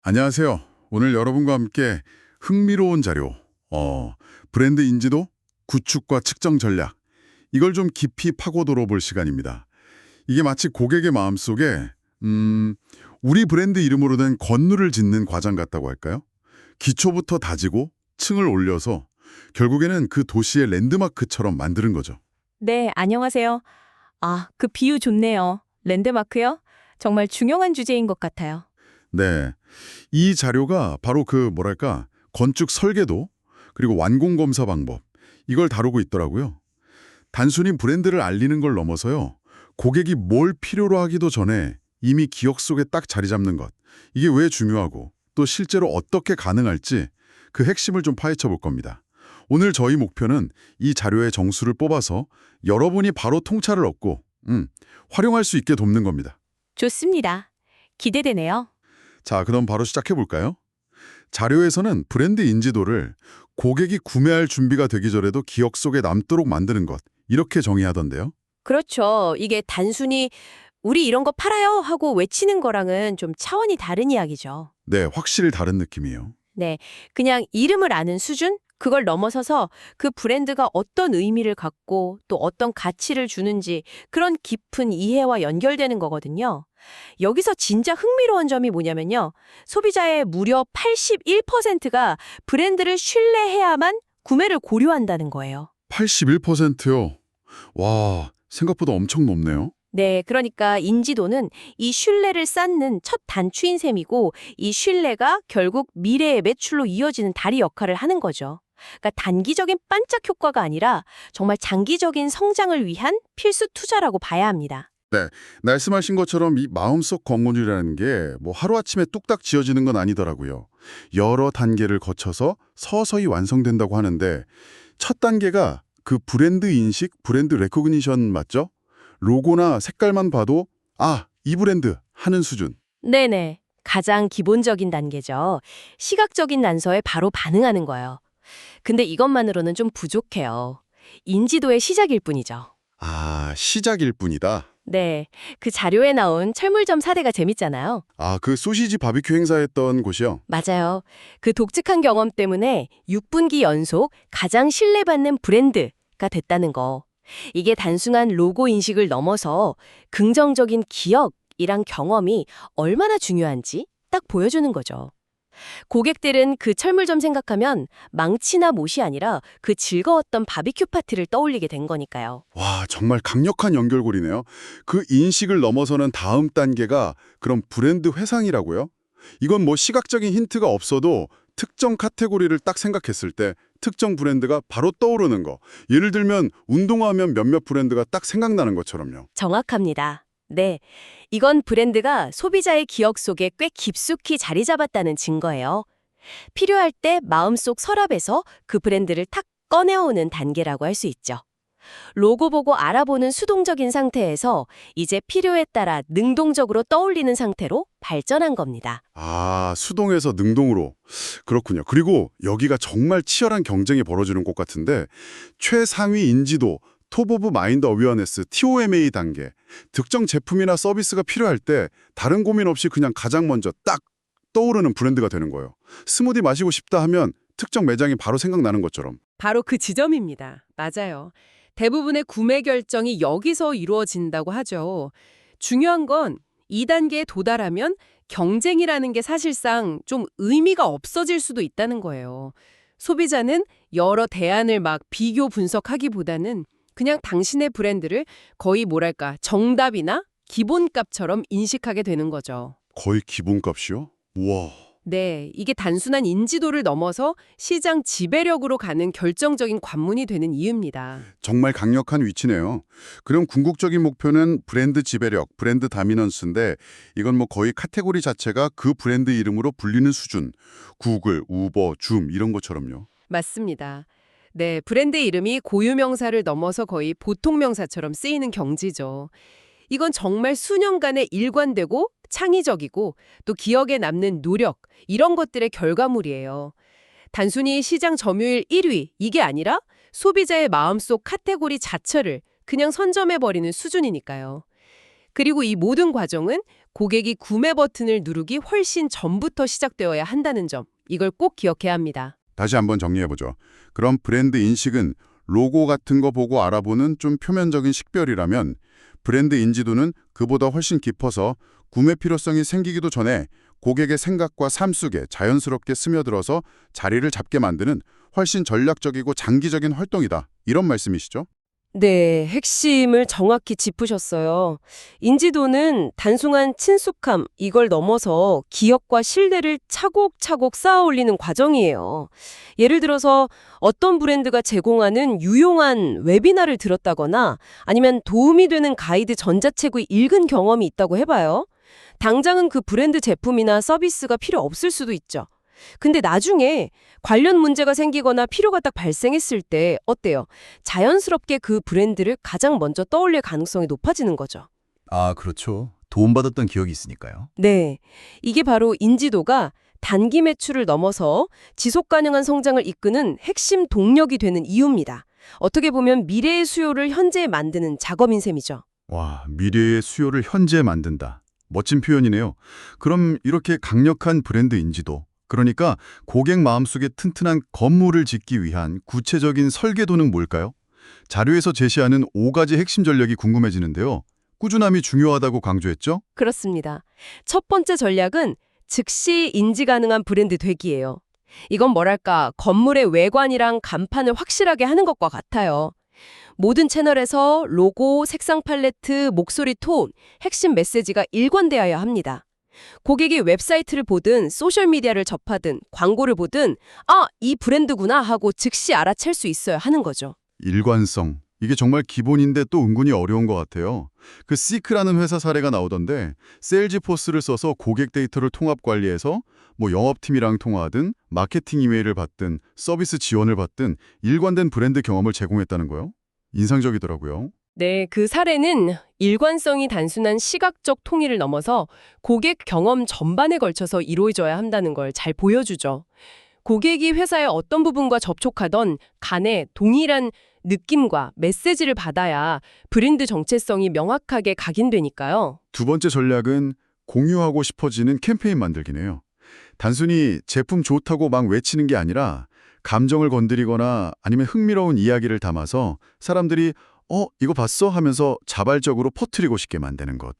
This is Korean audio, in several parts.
안녕하세요. 오늘 여러분과 함께 흥미로운 자료, 브랜드 인지도, 구축과 측정 전략, 이걸 좀 깊이 파고들어 볼 시간입니다. 이게 마치 고객의 마음속에 우리 브랜드 이름으로 된 건물을 짓는 과정 같다고 할까요? 기초부터 다지고 층을 올려서 결국에는 그 도시의 랜드마크처럼 만드는 거죠. 네, 안녕하세요. 그 비유 좋네요. 랜드마크요? 정말 중요한 주제인 것 같아요. 네. 이 자료가 바로 건축 설계도, 그리고 완공 검사 방법, 이걸 다루고 있더라고요. 단순히 브랜드를 알리는 걸 넘어서요. 고객이 뭘 필요로 하기도 전에 이미 기억 속에 딱 자리 잡는 것. 이게 왜 중요하고 또 실제로 어떻게 가능할지 그 핵심을 좀 파헤쳐 볼 겁니다. 오늘 저희 목표는 이 자료의 정수를 뽑아서 여러분이 바로 통찰을 얻고 활용할 수 있게 돕는 겁니다. 좋습니다. 기대되네요. 자, 그럼 바로 시작해 볼까요? 자료에서는 브랜드 인지도를 고객이 구매할 준비가 되기 전에도 기억 속에 남도록 만드는 것, 이렇게 정의하던데요. 그렇죠. 이게 단순히 우리 이런 거 팔아요 하고 외치는 거랑은 좀 차원이 다른 이야기죠. 네, 확실히 다른 느낌이에요. 네, 그냥 이름을 아는 수준? 그걸 넘어서서 그 브랜드가 어떤 의미를 갖고 또 어떤 가치를 주는지 그런 깊은 이해와 연결되는 거거든요. 여기서 진짜 흥미로운 점이 뭐냐면요. 소비자의 무려 81%가 브랜드를 신뢰해야만 구매를 고려한다는 거예요. 81%요. 와, 생각보다 엄청 높네요. 네, 그러니까 인지도는 이 신뢰를 쌓는 첫 단추인 셈이고 이 신뢰가 결국 미래의 매출로 이어지는 다리 역할을 하는 거죠. 그러니까 단기적인 반짝 효과가 아니라 정말 장기적인 성장을 위한 필수 투자라고 봐야 합니다. 네, 말씀하신 것처럼 이 마음속 건물이라는 게 뭐 하루아침에 뚝딱 지어지는 건 아니더라고요. 여러 단계를 거쳐서 서서히 완성된다고 하는데 첫 단계가 그 브랜드 인식, 브랜드 레코그니션 맞죠? 로고나 색깔만 봐도 이 브랜드 하는 수준. 네네. 가장 기본적인 단계죠. 시각적인 난서에 바로 반응하는 거예요. 근데 이것만으로는 좀 부족해요. 인지도의 시작일 뿐이죠. 시작일 뿐이다. 네. 그 자료에 나온 철물점 사례가 재밌잖아요. 그 소시지 바비큐 행사했던 곳이요? 맞아요. 그 독특한 경험 때문에 6분기 연속 가장 신뢰받는 브랜드가 됐다는 거. 이게 단순한 로고 인식을 넘어서 긍정적인 기억이란 경험이 얼마나 중요한지 딱 보여주는 거죠. 고객들은 그 철물점 생각하면 망치나 못이 아니라 그 즐거웠던 바비큐 파티를 떠올리게 된 거니까요. 와, 정말 강력한 연결고리네요. 그 인식을 넘어서는 다음 단계가 그럼 브랜드 회상이라고요? 이건 뭐 시각적인 힌트가 없어도 특정 카테고리를 딱 생각했을 때 특정 브랜드가 바로 떠오르는 거. 예를 들면 운동화하면 몇몇 브랜드가 딱 생각나는 것처럼요. 정확합니다. 네. 이건 브랜드가 소비자의 기억 속에 꽤 깊숙이 자리 잡았다는 증거예요. 필요할 때 마음속 서랍에서 그 브랜드를 탁 꺼내오는 단계라고 할 수 있죠. 로고 보고 알아보는 수동적인 상태에서 이제 필요에 따라 능동적으로 떠올리는 상태로 발전한 겁니다. 수동에서 능동으로. 그렇군요. 그리고 여기가 정말 치열한 경쟁이 벌어지는 곳 같은데 최상위 인지도, 톱 오브 마인드 어웨어네스, TOMA 단계. 특정 제품이나 서비스가 필요할 때 다른 고민 없이 그냥 가장 먼저 딱 떠오르는 브랜드가 되는 거예요. 스무디 마시고 싶다 하면 특정 매장이 바로 생각나는 것처럼. 바로 그 지점입니다. 맞아요. 대부분의 구매 결정이 여기서 이루어진다고 하죠. 중요한 건 2단계에 도달하면 경쟁이라는 게 사실상 좀 의미가 없어질 수도 있다는 거예요. 소비자는 여러 대안을 막 비교 분석하기보다는 그냥 당신의 브랜드를 거의 정답이나 기본값처럼 인식하게 되는 거죠. 거의 기본값이요? 우와. 네, 이게 단순한 인지도를 넘어서 시장 지배력으로 가는 결정적인 관문이 되는 이유입니다. 정말 강력한 위치네요. 그럼 궁극적인 목표는 브랜드 지배력, 브랜드 다미넌스인데 이건 뭐 거의 카테고리 자체가 그 브랜드 이름으로 불리는 수준. 구글, 우버, 줌 이런 것처럼요. 맞습니다. 네, 브랜드 이름이 고유명사를 넘어서 거의 보통명사처럼 쓰이는 경지죠. 이건 정말 수년간의 일관되고 창의적이고 또 기억에 남는 노력, 이런 것들의 결과물이에요. 단순히 시장 점유율 1위, 이게 아니라 소비자의 마음속 카테고리 자체를 그냥 선점해버리는 수준이니까요. 그리고 이 모든 과정은 고객이 구매 버튼을 누르기 훨씬 전부터 시작되어야 한다는 점, 이걸 꼭 기억해야 합니다. 다시 한번 정리해보죠. 그럼 브랜드 인식은 로고 같은 거 보고 알아보는 좀 표면적인 식별이라면 브랜드 인지도는 그보다 훨씬 깊어서 구매 필요성이 생기기도 전에 고객의 생각과 삶 속에 자연스럽게 스며들어서 자리를 잡게 만드는 훨씬 전략적이고 장기적인 활동이다. 이런 말씀이시죠? 네, 핵심을 정확히 짚으셨어요. 인지도는 단순한 친숙함, 이걸 넘어서 기억과 신뢰를 차곡차곡 쌓아 올리는 과정이에요. 예를 들어서 어떤 브랜드가 제공하는 유용한 웨비나를 들었다거나 아니면 도움이 되는 가이드 전자책을 읽은 경험이 있다고 해봐요. 당장은 그 브랜드 제품이나 서비스가 필요 없을 수도 있죠. 근데 나중에 관련 문제가 생기거나 필요가 딱 발생했을 때 어때요? 자연스럽게 그 브랜드를 가장 먼저 떠올릴 가능성이 높아지는 거죠. 아, 그렇죠. 도움받았던 기억이 있으니까요. 네. 이게 바로 인지도가 단기 매출을 넘어서 지속 가능한 성장을 이끄는 핵심 동력이 되는 이유입니다. 어떻게 보면 미래의 수요를 현재 만드는 작업인 셈이죠. 와, 미래의 수요를 현재 만든다. 멋진 표현이네요. 그럼 이렇게 강력한 브랜드 인지도, 그러니까 고객 마음속에 튼튼한 건물을 짓기 위한 구체적인 설계도는 뭘까요? 자료에서 제시하는 5가지 핵심 전략이 궁금해지는데요. 꾸준함이 중요하다고 강조했죠? 그렇습니다. 첫 번째 전략은 즉시 인지 가능한 브랜드 되기예요. 이건 뭐랄까, 건물의 외관이랑 간판을 확실하게 하는 것과 같아요. 모든 채널에서 로고, 색상 팔레트, 목소리 톤, 핵심 메시지가 일관되어야 합니다. 고객이 웹사이트를 보든 소셜미디어를 접하든 광고를 보든 아, 이 브랜드구나 하고 즉시 알아챌 수 있어야 하는 거죠. 일관성. 이게 정말 기본인데 또 은근히 어려운 것 같아요. 그 시크라는 회사 사례가 나오던데 세일즈포스를 써서 고객 데이터를 통합 관리해서 영업팀이랑 통화하든 마케팅 이메일을 받든 서비스 지원을 받든 일관된 브랜드 경험을 제공했다는 거요. 인상적이더라고요. 네, 그 사례는 일관성이 단순한 시각적 통일을 넘어서 고객 경험 전반에 걸쳐서 이루어져야 한다는 걸 잘 보여주죠. 고객이 회사의 어떤 부분과 접촉하던 간에 동일한 느낌과 메시지를 받아야 브랜드 정체성이 명확하게 각인되니까요. 두 번째 전략은 공유하고 싶어지는 캠페인 만들기네요. 단순히 제품 좋다고 막 외치는 게 아니라 감정을 건드리거나 아니면 흥미로운 이야기를 담아서 사람들이 이거 봤어? 하면서 자발적으로 퍼뜨리고 싶게 만드는 것.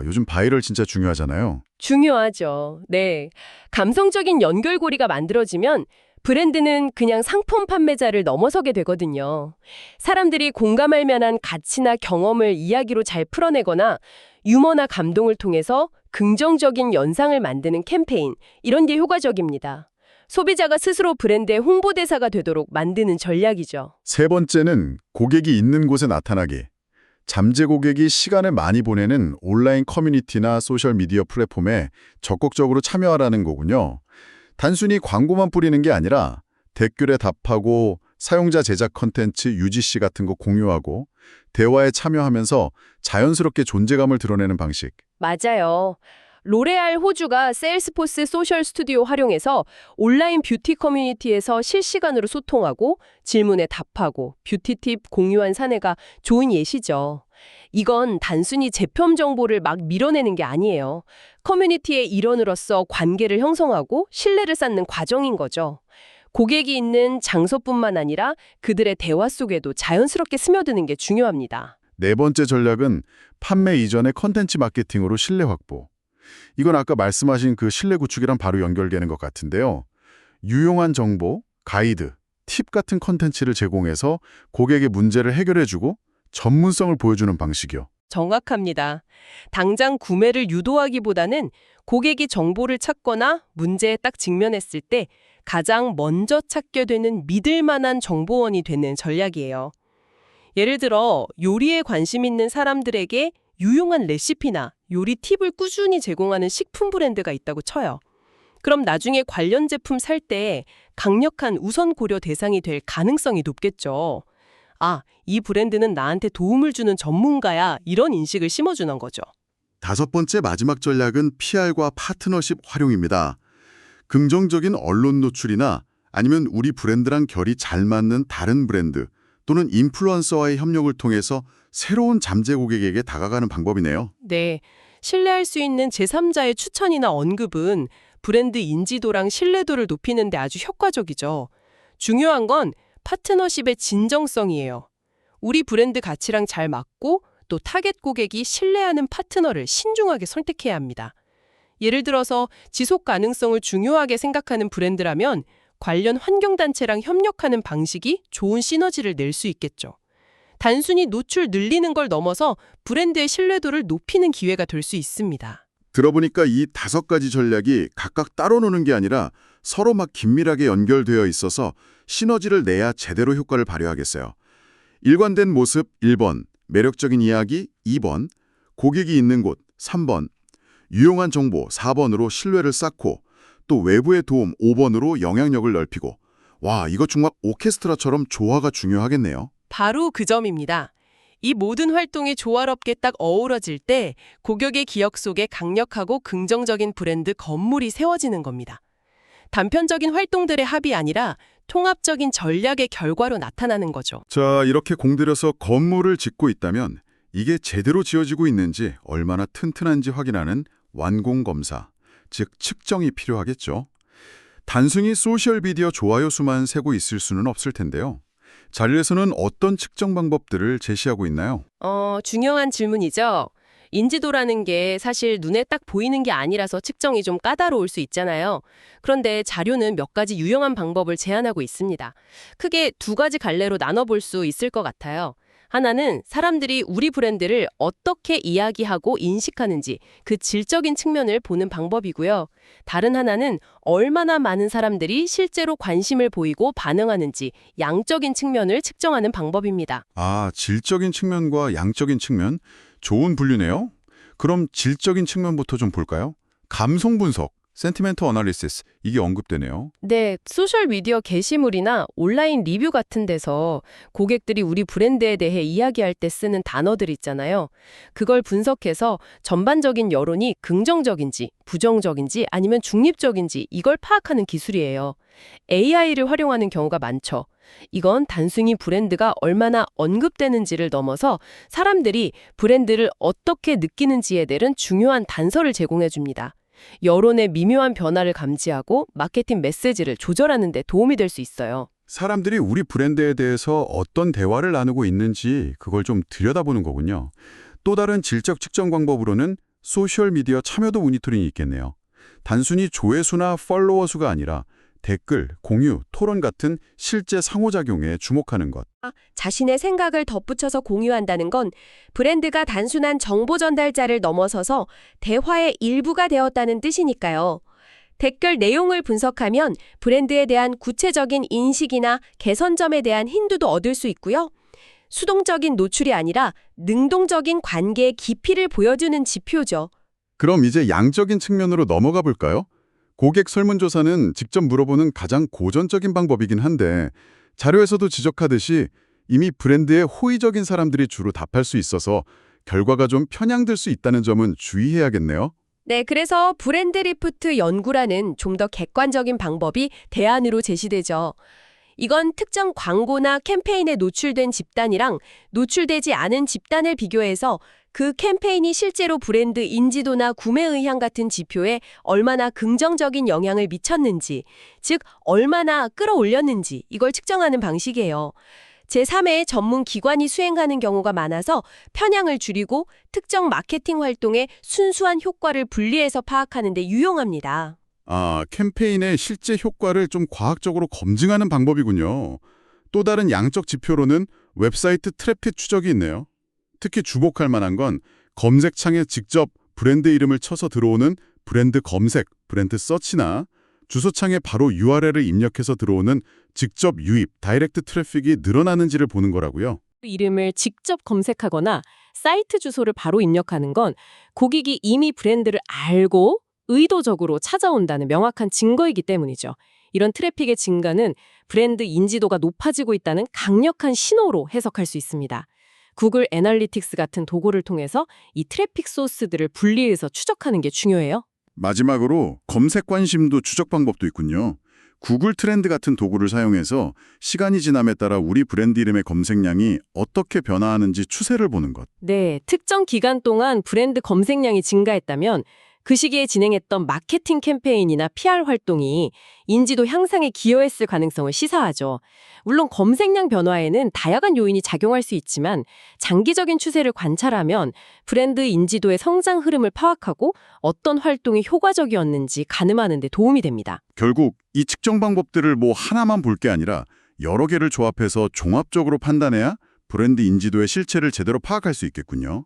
요즘 바이럴 진짜 중요하잖아요. 중요하죠. 네. 감성적인 연결고리가 만들어지면 브랜드는 그냥 상품 판매자를 넘어서게 되거든요. 사람들이 공감할 만한 가치나 경험을 이야기로 잘 풀어내거나 유머나 감동을 통해서 긍정적인 연상을 만드는 캠페인, 이런 게 효과적입니다. 소비자가 스스로 브랜드의 홍보대사가 되도록 만드는 전략이죠. 세 번째는 고객이 있는 곳에 나타나기. 잠재 고객이 시간을 많이 보내는 온라인 커뮤니티나 소셜미디어 플랫폼에 적극적으로 참여하라는 거군요. 단순히 광고만 뿌리는 게 아니라 댓글에 답하고 사용자 제작 컨텐츠 UGC 같은 거 공유하고 대화에 참여하면서 자연스럽게 존재감을 드러내는 방식. 맞아요. 로레알 호주가 세일스포스 소셜 스튜디오 활용해서 온라인 뷰티 커뮤니티에서 실시간으로 소통하고 질문에 답하고 뷰티 팁 공유한 사례가 좋은 예시죠. 이건 단순히 제품 정보를 막 밀어내는 게 아니에요. 커뮤니티의 일원으로서 관계를 형성하고 신뢰를 쌓는 과정인 거죠. 고객이 있는 장소뿐만 아니라 그들의 대화 속에도 자연스럽게 스며드는 게 중요합니다. 네 번째 전략은 판매 이전의 컨텐츠 마케팅으로 신뢰 확보. 이건 아까 말씀하신 그 신뢰 구축이랑 바로 연결되는 것 같은데요. 유용한 정보, 가이드, 팁 같은 컨텐츠를 제공해서 고객의 문제를 해결해주고 전문성을 보여주는 방식이요. 정확합니다. 당장 구매를 유도하기보다는 고객이 정보를 찾거나 문제에 딱 직면했을 때 가장 먼저 찾게 되는 믿을 만한 정보원이 되는 전략이에요. 예를 들어 요리에 관심 있는 사람들에게 유용한 레시피나 요리 팁을 꾸준히 제공하는 식품 브랜드가 있다고 쳐요. 그럼 나중에 관련 제품 살 때 강력한 우선 고려 대상이 될 가능성이 높겠죠. 아, 이 브랜드는 나한테 도움을 주는 전문가야, 이런 인식을 심어주는 거죠. 다섯 번째 마지막 전략은 PR과 파트너십 활용입니다. 긍정적인 언론 노출이나 아니면 우리 브랜드랑 결이 잘 맞는 다른 브랜드 또는 인플루언서와의 협력을 통해서 새로운 잠재 고객에게 다가가는 방법이네요. 네, 신뢰할 수 있는 제3자의 추천이나 언급은 브랜드 인지도랑 신뢰도를 높이는 데 아주 효과적이죠. 중요한 건 파트너십의 진정성이에요. 우리 브랜드 가치랑 잘 맞고 또 타겟 고객이 신뢰하는 파트너를 신중하게 선택해야 합니다. 예를 들어서 지속 가능성을 중요하게 생각하는 브랜드라면 관련 환경단체랑 협력하는 방식이 좋은 시너지를 낼 수 있겠죠. 단순히 노출 늘리는 걸 넘어서 브랜드의 신뢰도를 높이는 기회가 될 수 있습니다. 들어보니까 이 5가지 전략이 각각 따로 노는 게 아니라 서로 막 긴밀하게 연결되어 있어서 시너지를 내야 제대로 효과를 발휘하겠어요. 일관된 모습 1번, 매력적인 이야기 2번, 고객이 있는 곳 3번, 유용한 정보 4번으로 신뢰를 쌓고 또 외부의 도움 5번으로 영향력을 넓히고 와, 이거 정말 오케스트라처럼 조화가 중요하겠네요. 바로 그 점입니다. 이 모든 활동이 조화롭게 딱 어우러질 때 고객의 기억 속에 강력하고 긍정적인 브랜드 건물이 세워지는 겁니다. 단편적인 활동들의 합이 아니라 통합적인 전략의 결과로 나타나는 거죠. 자, 이렇게 공들여서 건물을 짓고 있다면 이게 제대로 지어지고 있는지 얼마나 튼튼한지 확인하는 완공검사, 즉 측정이 필요하겠죠. 단순히 소셜미디어 좋아요 수만 세고 있을 수는 없을 텐데요. 자료에서는 어떤 측정 방법들을 제시하고 있나요? 중요한 질문이죠. 인지도라는 게 사실 눈에 딱 보이는 게 아니라서 측정이 좀 까다로울 수 있잖아요. 그런데 자료는 몇 가지 유용한 방법을 제안하고 있습니다. 크게 2가지 갈래로 나눠볼 수 있을 것 같아요. 하나는 사람들이 우리 브랜드를 어떻게 이야기하고 인식하는지 그 질적인 측면을 보는 방법이고요. 다른 하나는 얼마나 많은 사람들이 실제로 관심을 보이고 반응하는지 양적인 측면을 측정하는 방법입니다. 아, 질적인 측면과 양적인 측면? 좋은 분류네요. 그럼 질적인 측면부터 좀 볼까요? 감성 분석, 센티멘트 어널리시스, 이게 언급되네요. 네, 소셜미디어 게시물이나 온라인 리뷰 같은 데서 고객들이 우리 브랜드에 대해 이야기할 때 쓰는 단어들 있잖아요. 그걸 분석해서 전반적인 여론이 긍정적인지, 부정적인지 아니면 중립적인지 이걸 파악하는 기술이에요. AI를 활용하는 경우가 많죠. 이건 단순히 브랜드가 얼마나 언급되는지를 넘어서 사람들이 브랜드를 어떻게 느끼는지에 대한 중요한 단서를 제공해 줍니다. 여론의 미묘한 변화를 감지하고 마케팅 메시지를 조절하는 데 도움이 될 수 있어요. 사람들이 우리 브랜드에 대해서 어떤 대화를 나누고 있는지 그걸 좀 들여다보는 거군요. 또 다른 질적 측정 방법으로는 소셜미디어 참여도 모니터링이 있겠네요. 단순히 조회수나 팔로워 수가 아니라 댓글, 공유, 토론 같은 실제 상호작용에 주목하는 것. 자신의 생각을 덧붙여서 공유한다는 건 브랜드가 단순한 정보 전달자를 넘어서서 대화의 일부가 되었다는 뜻이니까요. 댓글 내용을 분석하면 브랜드에 대한 구체적인 인식이나 개선점에 대한 힌트도 얻을 수 있고요. 수동적인 노출이 아니라 능동적인 관계의 깊이를 보여주는 지표죠. 그럼 이제 양적인 측면으로 넘어가 볼까요? 고객 설문조사는 직접 물어보는 가장 고전적인 방법이긴 한데 자료에서도 지적하듯이 이미 브랜드에 호의적인 사람들이 주로 답할 수 있어서 결과가 좀 편향될 수 있다는 점은 주의해야겠네요. 네, 그래서 브랜드 리프트 연구라는 좀 더 객관적인 방법이 대안으로 제시되죠. 이건 특정 광고나 캠페인에 노출된 집단이랑 노출되지 않은 집단을 비교해서 그 캠페인이 실제로 브랜드 인지도나 구매 의향 같은 지표에 얼마나 긍정적인 영향을 미쳤는지, 즉 얼마나 끌어올렸는지 이걸 측정하는 방식이에요. 제3의 전문 기관이 수행하는 경우가 많아서 편향을 줄이고 특정 마케팅 활동의 순수한 효과를 분리해서 파악하는 데 유용합니다. 아, 캠페인의 실제 효과를 좀 과학적으로 검증하는 방법이군요. 또 다른 양적 지표로는 웹사이트 트래픽 추적이 있네요. 특히 주목할 만한 건 검색창에 직접 브랜드 이름을 쳐서 들어오는 브랜드 검색, 브랜드 서치나 주소창에 바로 URL을 입력해서 들어오는 직접 유입, 다이렉트 트래픽이 늘어나는지를 보는 거라고요. 이름을 직접 검색하거나 사이트 주소를 바로 입력하는 건 고객이 이미 브랜드를 알고 의도적으로 찾아온다는 명확한 증거이기 때문이죠. 이런 트래픽의 증가는 브랜드 인지도가 높아지고 있다는 강력한 신호로 해석할 수 있습니다. 구글 애널리틱스 같은 도구를 통해서 이 트래픽 소스들을 분리해서 추적하는 게 중요해요. 마지막으로 검색 관심도 추적 방법도 있군요. 구글 트렌드 같은 도구를 사용해서 시간이 지남에 따라 우리 브랜드 이름의 검색량이 어떻게 변화하는지 추세를 보는 것. 네, 특정 기간 동안 브랜드 검색량이 증가했다면 그 시기에 진행했던 마케팅 캠페인이나 PR 활동이 인지도 향상에 기여했을 가능성을 시사하죠. 물론 검색량 변화에는 다양한 요인이 작용할 수 있지만 장기적인 추세를 관찰하면 브랜드 인지도의 성장 흐름을 파악하고 어떤 활동이 효과적이었는지 가늠하는 데 도움이 됩니다. 결국 이 측정 방법들을 뭐 하나만 볼 게 아니라 여러 개를 조합해서 종합적으로 판단해야 브랜드 인지도의 실체를 제대로 파악할 수 있겠군요.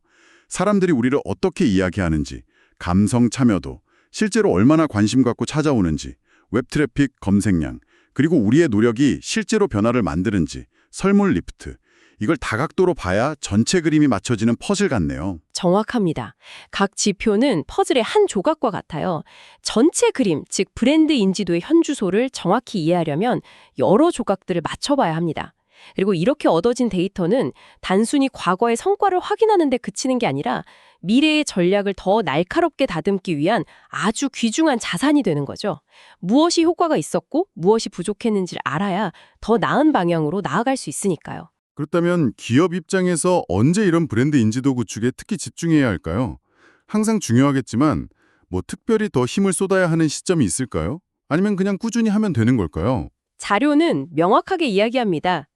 사람들이 우리를 어떻게 이야기하는지, 감성 참여도, 실제로 얼마나 관심 갖고 찾아오는지, 웹 트래픽, 검색량, 그리고 우리의 노력이 실제로 변화를 만드는지, 설문 리프트, 이걸 다각도로 봐야 전체 그림이 맞춰지는 퍼즐 같네요. 정확합니다. 각 지표는 퍼즐의 한 조각과 같아요. 전체 그림, 즉 브랜드 인지도의 현주소를 정확히 이해하려면 여러 조각들을 맞춰봐야 합니다. 그리고 이렇게 얻어진 데이터는 단순히 과거의 성과를 확인하는 데 그치는 게 아니라 미래의 전략을 더 날카롭게 다듬기 위한 아주 귀중한 자산이 되는 거죠. 무엇이 효과가 있었고 무엇이 부족했는지를 알아야 더 나은 방향으로 나아갈 수 있으니까요. 그렇다면 기업 입장에서 언제 이런 브랜드 인지도 구축에 특히 집중해야 할까요? 항상 중요하겠지만 뭐 특별히 더 힘을 쏟아야 하는 시점이 있을까요? 아니면 그냥 꾸준히 하면 되는 걸까요? 자료는 명확하게 이야기합니다.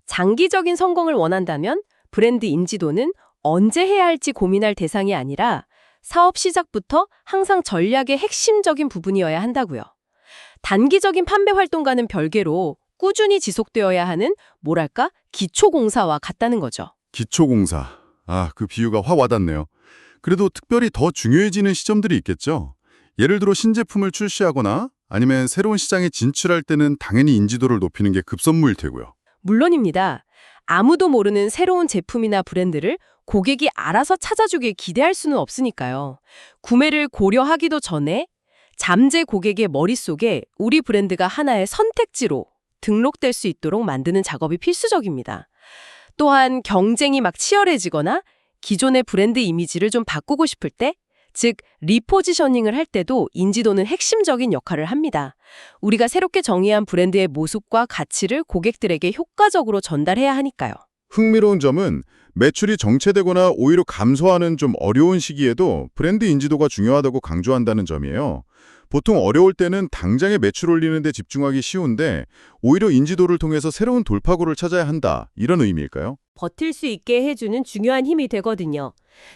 장기적인 성공을 원한다면 브랜드 인지도는 언제 해야 할지 고민할 대상이 아니라 사업 시작부터 항상 전략의 핵심적인 부분이어야 한다고요. 단기적인 판매 활동과는 별개로 꾸준히 지속되어야 하는 뭐랄까 기초공사와 같다는 거죠. 기초공사. 그 비유가 확 와닿네요. 그래도 특별히 더 중요해지는 시점들이 있겠죠? 예를 들어 신제품을 출시하거나 아니면 새로운 시장에 진출할 때는 당연히 인지도를 높이는 게 급선무일 테고요. 물론입니다. 아무도 모르는 새로운 제품이나 브랜드를 고객이 알아서 찾아주길 기대할 수는 없으니까요. 구매를 고려하기도 전에 잠재 고객의 머릿속에 우리 브랜드가 하나의 선택지로 등록될 수 있도록 만드는 작업이 필수적입니다. 또한 경쟁이 막 치열해지거나 기존의 브랜드 이미지를 좀 바꾸고 싶을 때, 즉 리포지셔닝을 할 때도 인지도는 핵심적인 역할을 합니다. 우리가 새롭게 정의한 브랜드의 모습과 가치를 고객들에게 효과적으로 전달해야 하니까요. 흥미로운 점은 매출이 정체되거나 오히려 감소하는 좀 어려운 시기에도 브랜드 인지도가 중요하다고 강조한다는 점이에요. 보통 어려울 때는 당장에 매출 올리는 데 집중하기 쉬운데 오히려 인지도를 통해서 새로운 돌파구를 찾아야 한다. 이런 의미일까요? 버틸 수 있게 해주는 중요한 힘이 되거든요.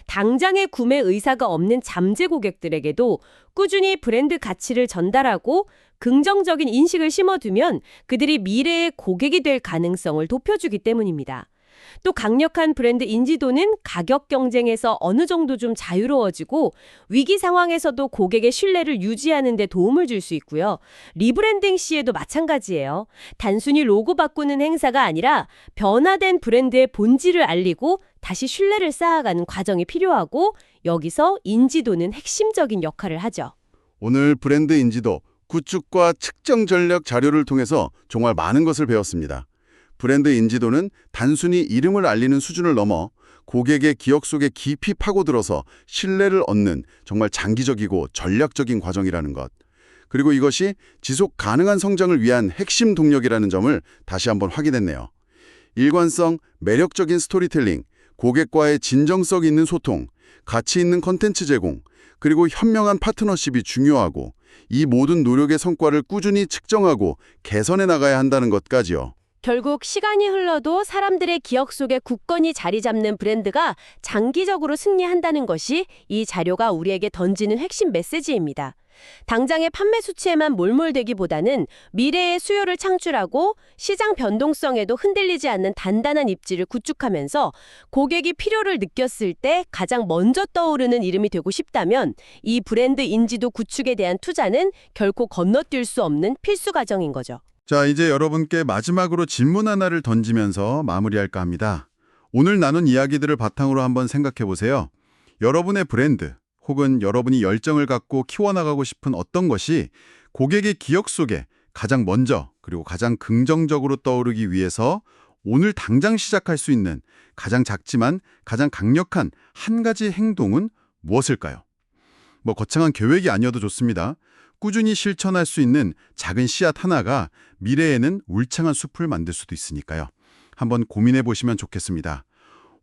당장의 구매 의사가 없는 잠재 고객들에게도 꾸준히 브랜드 가치를 전달하고 긍정적인 인식을 심어두면 그들이 미래의 고객이 될 가능성을 높여주기 때문입니다. 또 강력한 브랜드 인지도는 가격 경쟁에서 어느 정도 좀 자유로워지고 위기 상황에서도 고객의 신뢰를 유지하는 데 도움을 줄 수 있고요. 리브랜딩 시에도 마찬가지예요. 단순히 로고 바꾸는 행사가 아니라 변화된 브랜드의 본질을 알리고 다시 신뢰를 쌓아가는 과정이 필요하고 여기서 인지도는 핵심적인 역할을 하죠. 오늘 브랜드 인지도, 구축과 측정 전략 자료를 통해서 정말 많은 것을 배웠습니다. 브랜드 인지도는 단순히 이름을 알리는 수준을 넘어 고객의 기억 속에 깊이 파고들어서 신뢰를 얻는 정말 장기적이고 전략적인 과정이라는 것. 그리고 이것이 지속 가능한 성장을 위한 핵심 동력이라는 점을 다시 한번 확인했네요. 일관성, 매력적인 스토리텔링, 고객과의 진정성 있는 소통, 가치 있는 컨텐츠 제공, 그리고 현명한 파트너십이 중요하고 이 모든 노력의 성과를 꾸준히 측정하고 개선해 나가야 한다는 것까지요. 결국 시간이 흘러도 사람들의 기억 속에 굳건히 자리 잡는 브랜드가 장기적으로 승리한다는 것이 이 자료가 우리에게 던지는 핵심 메시지입니다. 당장의 판매 수치에만 몰몰되기보다는 미래의 수요를 창출하고 시장 변동성에도 흔들리지 않는 단단한 입지를 구축하면서 고객이 필요를 느꼈을 때 가장 먼저 떠오르는 이름이 되고 싶다면 이 브랜드 인지도 구축에 대한 투자는 결코 건너뛸 수 없는 필수 과정인 거죠. 자, 이제 여러분께 마지막으로 질문 하나를 던지면서 마무리할까 합니다. 오늘 나눈 이야기들을 바탕으로 한번 생각해 보세요. 여러분의 브랜드 혹은 여러분이 열정을 갖고 키워나가고 싶은 어떤 것이 고객의 기억 속에 가장 먼저 그리고 가장 긍정적으로 떠오르기 위해서 오늘 당장 시작할 수 있는 가장 작지만 가장 강력한 한 가지 행동은 무엇일까요? 뭐 거창한 계획이 아니어도 좋습니다. 꾸준히 실천할 수 있는 작은 씨앗 하나가 미래에는 울창한 숲을 만들 수도 있으니까요. 한번 고민해 보시면 좋겠습니다.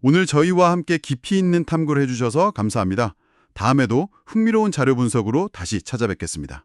오늘 저희와 함께 깊이 있는 탐구를 해주셔서 감사합니다. 다음에도 흥미로운 자료 분석으로 다시 찾아뵙겠습니다.